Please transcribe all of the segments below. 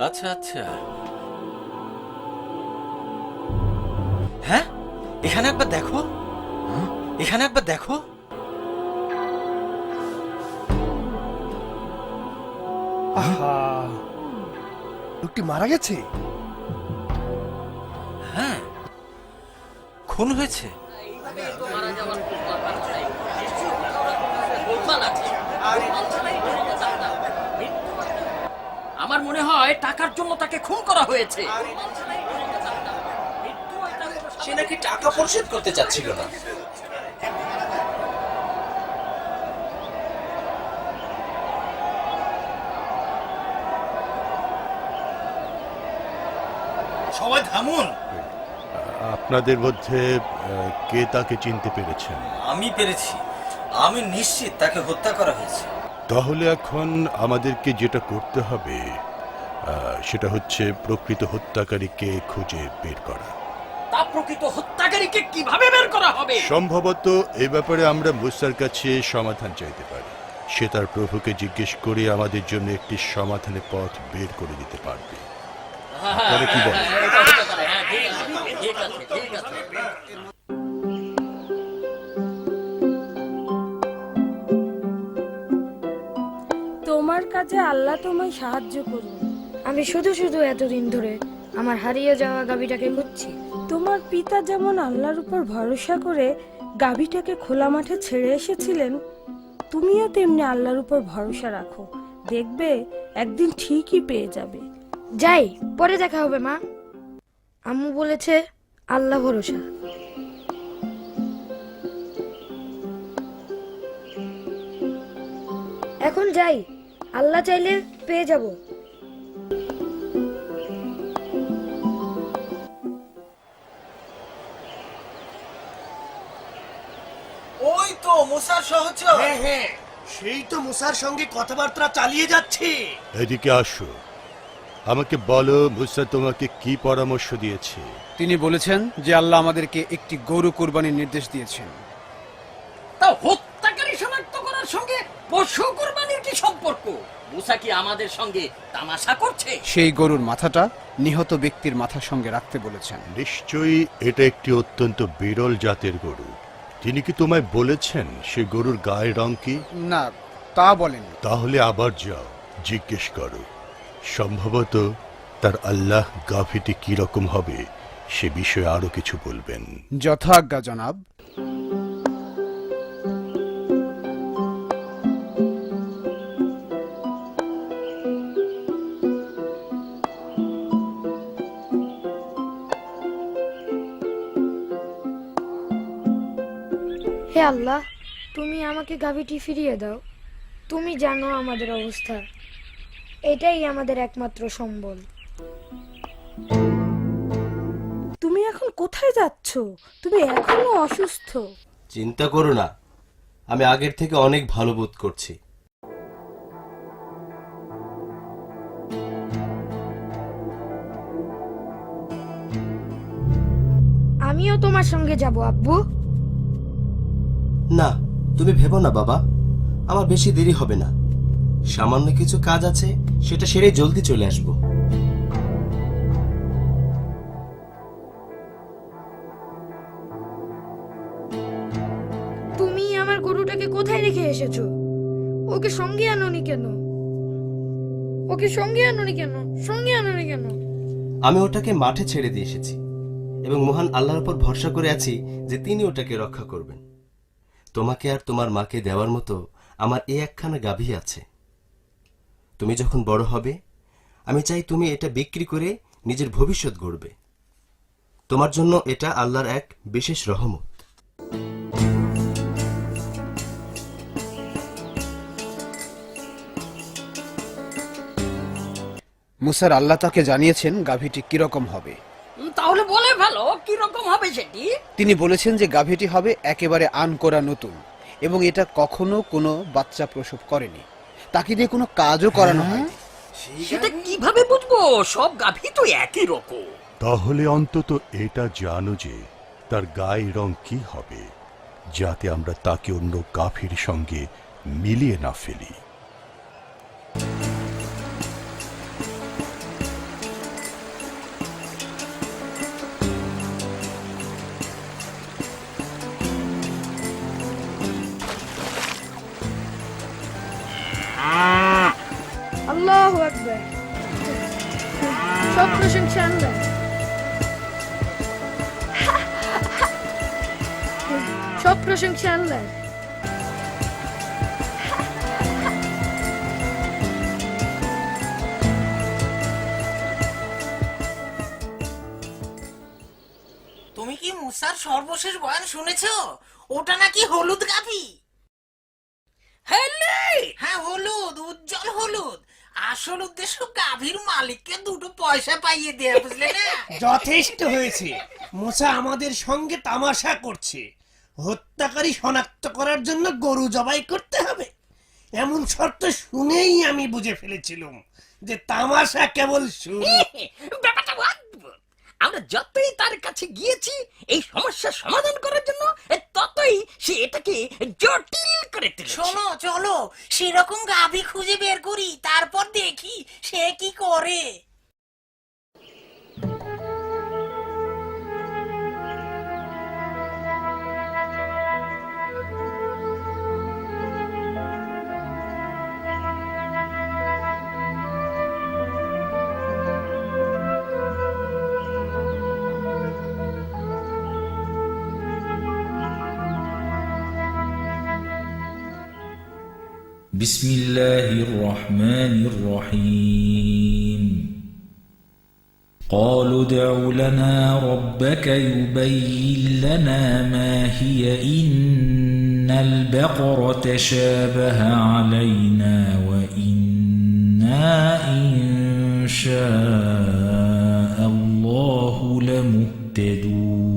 আচ্ছা আচ্ছা, হ্যাঁ এখানে একবার দেখো, এখানে একবার দেখো। আহা, লোকটি মারা গেছে। হ্যাঁ, খুন হয়েছে। আমার মনে হয় টাকার জন্য তাকে খুন করা হয়েছে। সে নাকি টাকা পরিশোধ করতে চাচ্ছিল না। সবাই থামুন। আপনাদের মধ্যে কে তাকে চিনতে পেরেছেন? আমি পেরেছি, আমি নিশ্চিত তাকে হত্যা করা হয়েছে। তাহলে এখন আমাদেরকে যেটা করতে হবে সেটা হচ্ছে প্রকৃত হত্যাকারীকে খুঁজে বের করা। তা প্রকৃত হত্যাকারীকে কিভাবে বের করা হবে? সম্ভবত এ ব্যাপারে আমরা মুসার কাছে সমাধান চাইতে পারি। সে তার প্রভুকে জিজ্ঞেস করে আমাদের জন্য একটি সমাধানের পথ বের করে দিতে পারবে। আপনারা কি বলেন? ঠিক আছে, ঠিক আছে। তোমার কাজে আল্লাহ তোমায় সাহায্য করুন। আমি শুধু শুধু এতদিন ধরে আমার হারিয়ে যাওয়া গাভীটাকে খুঁজছি। তোমার পিতা যেমন আল্লাহর উপর ভরসা করে গাভীটাকে খোলা মাঠে ছেড়ে এসেছিলেন, তুমিও তেমনি আল্লাহর উপর ভরসা রাখো, দেখবে একদিন ঠিকই পেয়ে যাবে। যাই, পরে দেখা হবে মা। আম্মু বলেছে আল্লাহ ভরসা। এখন যাই, আল্লাহ চাইলে পেয়ে যাব। ওই তো মুসার সহচর। হ্যাঁ হ্যাঁ, সেই তো মুসার সঙ্গে কথাবার্তা চালিয়ে যাচ্ছে। এদিকে আসো, আমাকে বলো মুসা তোমাকে কি পরামর্শ দিয়েছে? তিনি বলেছেন যে আল্লাহ আমাদেরকে একটি গরু কুরবানির নির্দেশ দিয়েছেন। তা হত্যাকারী শনাক্ত করার সঙ্গে পশু কুরবানির কি সম্পর্ক? মুসা কি আমাদের সঙ্গে তামাশা করছে? সেই গরুর মাথাটা নিহত ব্যক্তির মাথার সঙ্গে রাখতে বলেছেন। নিশ্চয়ই এটা একটি অত্যন্ত বিরল জাতের গরু। তিনি কি তোমায় বলেছেন সে গরুর গায়ের রং কি? না, তা বলেন। তাহলে আবার যাও, জিজ্ঞেস করো। সম্ভবত তার আল্লাহ গাভীটি কি রকম হবে সে বিষয়ে আরো কিছু বলবেন। যথাজ্ঞা জনাব। হে আল্লাহ, তুমি আমাকে গাভীটি ফিরিয়ে দাও। তুমি জানো আমাদের অবস্থা, এটাই আমাদের একমাত্র সম্বল। তুমি এখন কোথায় যাচ্ছ? তুমি এখনো অসুস্থ। চিন্তা করো না, আমি আগের থেকে অনেক ভালো বোধ করছি। আমিও তোমার সঙ্গে যাব আব্বু। না, তুমি ভেবো না বাবা, আমার বেশি দেরি হবে না। সামান্য কিছু কাজ আছে, সেটা সেরে জলদি চলে আসবো। তুমি আমার গরুটাকে কোথায় রেখে এসেছো? ওকে সঙ্গে আনোনি কেন? ওকে সঙ্গে আনোনি কেন? সঙ্গে আনোনি কেন? আমি ওটাকে মাঠে ছেড়ে দিয়ে এসেছি এবং মহান আল্লাহর উপর ভরসা করে আছি যে তিনি ওটাকে রক্ষা করবেন। তোমাকে আর তোমার মাকে দেওয়ার মতো আমার এই একখানা গাভী আছে। তুমি যখন বড় হবে, আমি চাই তুমি এটা বিক্রি করে নিজের ভবিষ্যৎ গড়বে। তোমার জন্য এটা আল্লাহর এক বিশেষ রহমত। মুসার আল্লাহ তাকে জানিয়েছেন গাভীটি কিরকম হবে। তাহলে বলে ভালো কি রকম হবে সেটি। তিনি বলেছেন যে গাভীটি হবে একেবারে আনকোরা নতুন এবং এটা কখনো কোনো বাচ্চা প্রসব করেনি। তাকে দিয়ে কোনো কাজও করানো হয়নি। সেটা কিভাবে বুঝবো? সব গাভী তো একই রকম। তাহলে অন্তত এটা জানো যে তার গায়ের রং কি হবে, যাতে আমরা তাকে অন্য গাভীর সঙ্গে মিলিয়ে না ফেলি। আল্লাহু আকবার। সব প্রশংসা আল্লাহ। সব প্রশংসা আল্লাহ। তুমি কি মুসার সর্বশেষ বয়ান শুনেছো? ওটা নাকি হলুদ গাভী। হ্যাঁ হলুদ, উজ্জ্বল হলুদ। আসল উদ্দেশ্য গাভীর মালিককে দুটো পয়সা পাইয়ে দেয়া, বুঝলে না? যথেষ্ট হয়েছে। মুসা আমাদের সঙ্গে তামাশা করছে। হত্যাকারী শনাক্ত করার জন্য গরু জবাই করতে হবে, এমন শর্ত শুনেই আমি বুঝে ফেলেছিলাম যে তামাশা কেবল শুরু। ব্যাপারটা অদ্ভুত। আমরা যতই তার কাছে গিয়েছি এই সমস্যার সমাধান করার জন্য, ততই সে এটাকে জটিল করে তুলেছে। শোনো, চলো সেরকম গাভী খুঁজে বের করি, তারপর দেখি সে কি করে। بسم الله الرحمن الرحيم قالوا ادع لنا ربك يبين لنا ما هي إن البقرة تشابه علينا وإنا إن شاء الله لمهتدون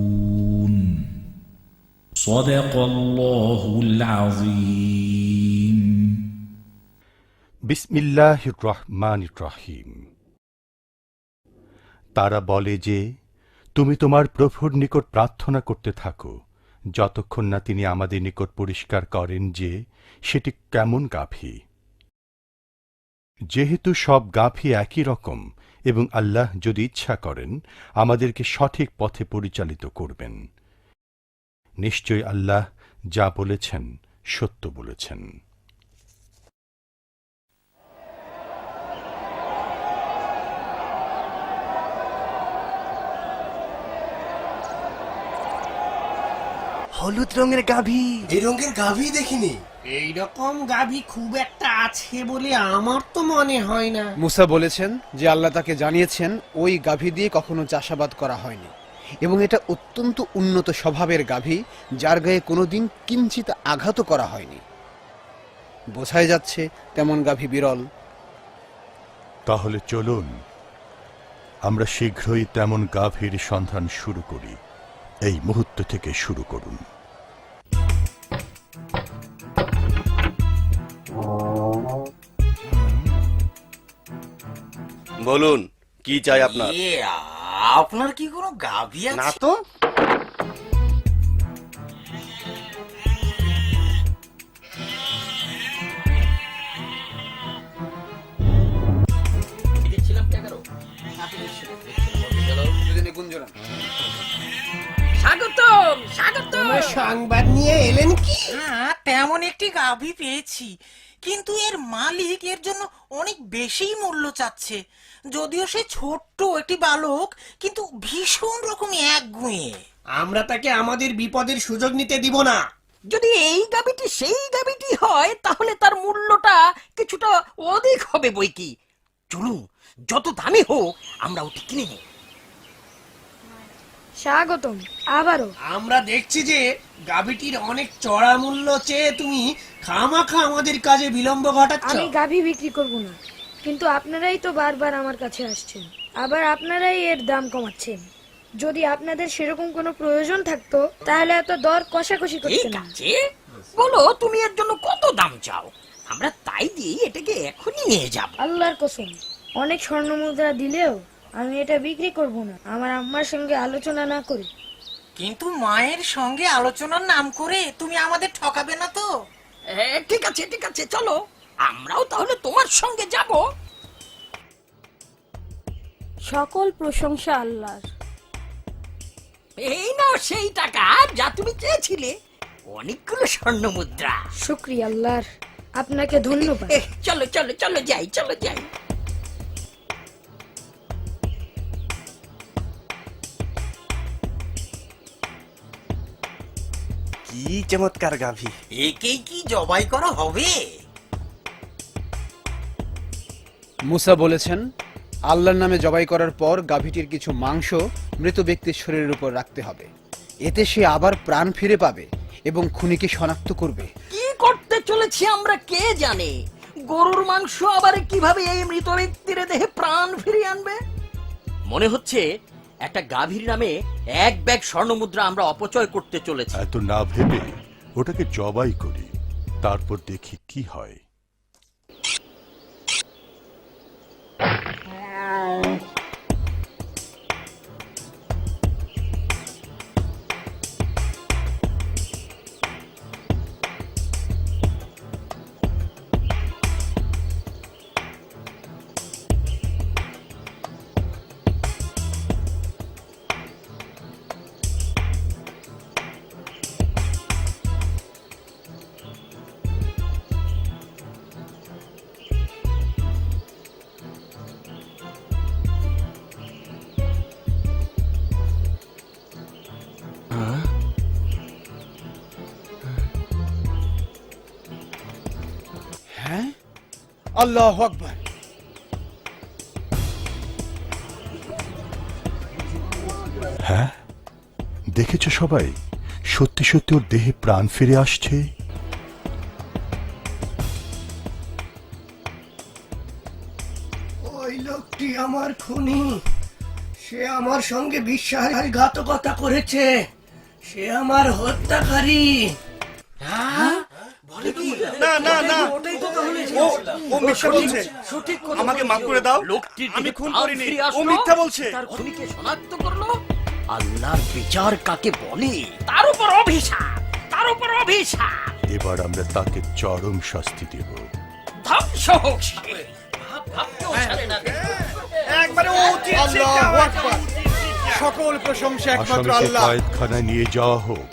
صدق الله العظيم বিসমিল্লাহির রহমানির রহিম। তারা বলে যে, তুমি তোমার প্রভুর নিকট প্রার্থনা করতে থাকো যতক্ষণ না তিনি আমাদের নিকট পরিষ্কার করেন যে সেটি কেমন গাভী। যেহেতু সব গাভী একই রকম এবং আল্লাহ যদি ইচ্ছা করেন আমাদেরকে সঠিক পথে পরিচালিত করবেন। নিশ্চয় আল্লাহ যা বলেছেন সত্য বলেছেন। হলুদ রঙের গাভী। এই রঙের গাভী দেখিনি। এই রকম গাভী খুব একটা আছে বলে আমার তো মনে হয় না। মুসা বলেছেন যে আল্লাহ তাকে জানিয়েছেন ওই গাভী দিয়ে কখনো চাষাবাদ করা হয়নি এবং এটা অত্যন্ত উন্নত স্বভাবের গাভী, যার গায়ে কোনোদিন কিঞ্চিত আঘাত করা হয়নি। বোঝাই যাচ্ছে তেমন গাভী বিরল। তাহলে চলুন আমরা শীঘ্রই তেমন গাভীর সন্ধান শুরু করি। এই মুহূর্ত থেকে শুরু করুন। বলুন কি চাই আপনার? আপনার কি কোনো গাভী আছে? না তো। স্বাগতম স্বাগতম। তোমার সংবাদ নিয়ে এলেন কি? হ্যাঁ, তেমন একটি গাভী পেয়েছি, কিন্তু এর মালিক এর জন্য অনেক বেশি মূল্য চাচ্ছে। যদিও সে ছোট্ট একটি বালক, কিন্তু ভীষণ রকম একগুঁয়ে। আমরা তাকে আমাদের বিপদের সুযোগ নিতে দিব না। যদি এই গাবিটি সেই গাবিটি হয় তাহলে তার মূল্যটা কিছুটা অধিক হবে বই কি। চলুন, যত দামি হোক আমরা ওটি কিনে নিই। স্বাগতম আবারও। আমরা দেখছি যে গাভীটির অনেক চড়া মূল্য চেয়ে তুমি খামাখা আমাদের কাজে বিলম্ব ঘটাচ্ছ। আমি গাভী বিক্রি করব না, কিন্তু আপনারাই তো বারবার আমার কাছে আসছেন, আবার আপনারাই এর দাম কমাচ্ছেন। যদি আপনাদের সেরকম কোনো প্রয়োজন থাকতো তাহলে এত দর কষাকষি ঠিক করতেন না। আছে, বলো তুমি এর জন্য কত দাম চাও, আমরা তাই দিয়ে এটাকে এখনই নিয়ে যাব। আল্লাহর কসম, অনেক স্বর্ণ মুদ্রা দিলেও আমি এটা বিক্রি করব না আমার আম্মার সঙ্গে আলোচনা না করে। কিন্তু মায়ের সঙ্গে আলোচনার নাম করে তুমি আমাদের ঠকাবে না তো? ঠিক আছে ঠিক আছে, চলো আমরাও তাহলে তোমার সঙ্গে যাব। সকল প্রশংসা আল্লাহর। এই নাও সেই টাকা যা তুমি চেয়েছিলে, অনেকগুলো স্বর্ণ মুদ্রা। শুকরিয়া আল্লাহর। আপনাকে ধন্যবাদ। চলো চলো চলো যাই, চলো যাই। কি চমৎকার গাভী! একেই কি জবাই করা হবে? মুসা বলেছেন, আল্লাহর নামে জবাই করার পর গাভীটির কিছু মাংস মৃত ব্যক্তির শরীরের উপর রাখতে হবে। এতে সে আবার প্রাণ ফিরে পাবে এবং খুনিকে শনাক্ত করবে। কি করতে চলেছি আমরা কে জানে? গরুর মাংস আবার কিভাবে এই মৃত ব্যক্তির দেহে প্রাণ ফিরিয়ে আনবে? মনে হচ্ছে একটা গাভীর নামে 1 ব্যাগ স্বর্ণমুদ্রা আমরা অপচয় করতে চলেছি। এত না ভেবে ওটাকে জবাই করি, তারপর দেখি কি হয়। হ্যাঁ, আল্লাহু আকবার। হ্যাঁ, দেখেছ সবাই, সত্যি সত্যি ওর দেহে প্রাণ ফিরে আসছে। ওই লোকটি আমার খুনি। সে আমার সঙ্গে বিশ্বাসঘাতকতা করেছে। সে আমার হত্যাকারী। না না না, ও মিথ্যা বলছে। সঠিক কথা আমাকে বলেছো। মাফ করে দাও। লোকটির আমি দিকে খুন প্রাণ করিনি। ফিরে ও আসলো, মিথ্যা বলছে। তার খুনিকে শনাক্ত করলো। আল্লাহর বিচার কাকে বলে? তার উপর অভিশাপ, তার উপর অভিশাপ। এবার আমরা তাকে চরম শাস্তি দেব। ধ্বংস হোক সে। ভাবতেও ছাড়ে না। একবারে উচিত আল্লাহু আকবার। সকল প্রশংসা একমাত্র আসামিকে আল্লাহ। কয়েদখানায় নিয়ে যাওয়া হোক।